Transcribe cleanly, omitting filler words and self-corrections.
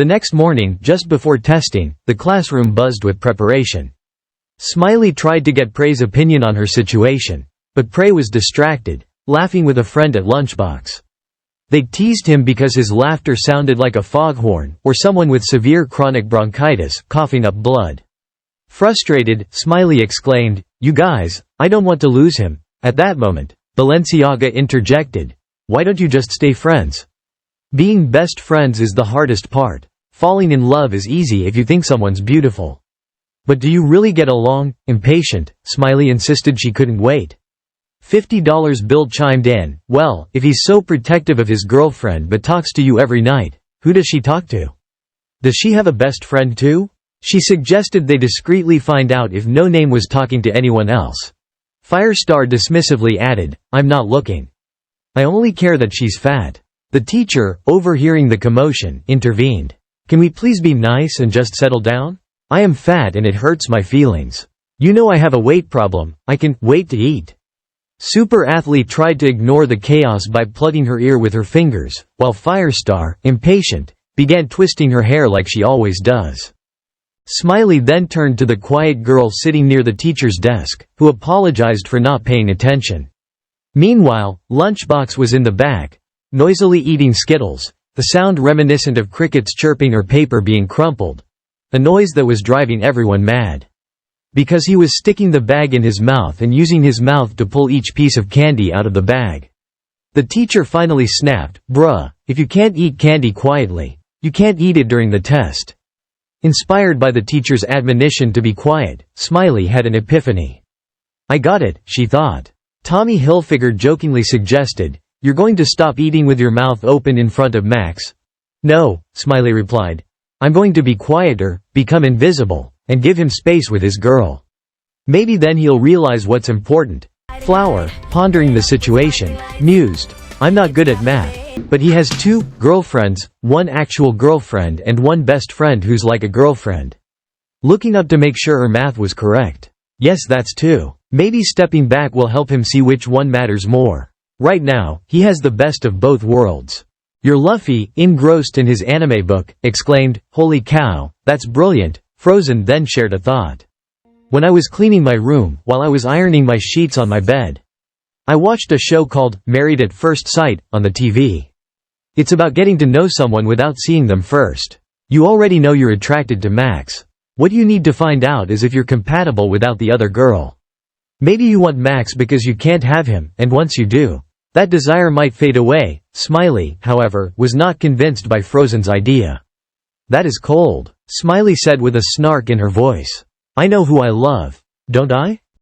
The next morning, just before testing, the classroom buzzed with preparation. Smiley tried to get Prey's opinion on her situation, but Prey was distracted, laughing with a friend at lunchbox. They teased him because his laughter sounded like a foghorn, or someone with severe chronic bronchitis, coughing up blood. Frustrated, Smiley exclaimed, "You guys, I don't want to lose him." At that moment, Balenciaga interjected, "Why don't you just stay friends? Being best friends is the hardest part. Falling in love is easy if you think someone's beautiful. But do you really get along?" Impatient, Smiley insisted she couldn't wait. $50 bill chimed in, "Well, if he's so protective of his girlfriend but talks to you every night, who does she talk to? Does she have a best friend too?" She suggested they discreetly find out if No Name was talking to anyone else. Firestar dismissively added, "I'm not looking. I only care that she's fat." The teacher, overhearing the commotion, intervened. "Can we please be nice and just settle down? I am fat and it hurts my feelings. You know I have a weight problem, I can wait to eat." Super Athlete tried to ignore the chaos by plugging her ear with her fingers, while Firestar, impatient, began twisting her hair like she always does. Smiley then turned to the quiet girl sitting near the teacher's desk, who apologized for not paying attention. Meanwhile, Lunchbox was in the back, noisily eating Skittles, the sound reminiscent of crickets chirping or paper being crumpled, a noise that was driving everyone mad. Because he was sticking the bag in his mouth and using his mouth to pull each piece of candy out of the bag. The teacher finally snapped, "Bruh, if you can't eat candy quietly, you can't eat it during the test." Inspired by the teacher's admonition to be quiet, Smiley had an epiphany. "I got it," she thought. Tommy Hilfiger jokingly suggested, "You're going to stop eating with your mouth open in front of Max?" "No," Smiley replied. "I'm going to be quieter, become invisible, and give him space with his girl. Maybe then he'll realize what's important." Flower, pondering the situation, mused, "I'm not good at math, but he has 2 girlfriends, 1 actual girlfriend and 1 best friend who's like a girlfriend." Looking up to make sure her math was correct. "Yes, that's 2. Maybe stepping back will help him see which one matters more. Right now, he has the best of both worlds." "You're Luffy," engrossed in his anime book, exclaimed, "Holy cow, that's brilliant." Frozen then shared a thought. "When I was cleaning my room, while I was ironing my sheets on my bed, I watched a show called Married at First Sight on the TV. It's about getting to know someone without seeing them first. You already know you're attracted to Max. What you need to find out is if you're compatible without the other girl. Maybe you want Max because you can't have him, and once you do, that desire might fade away." Smiley, however, was not convinced by Frozen's idea. "That is cold," Smiley said with a snark in her voice. "I know who I love. Don't I?"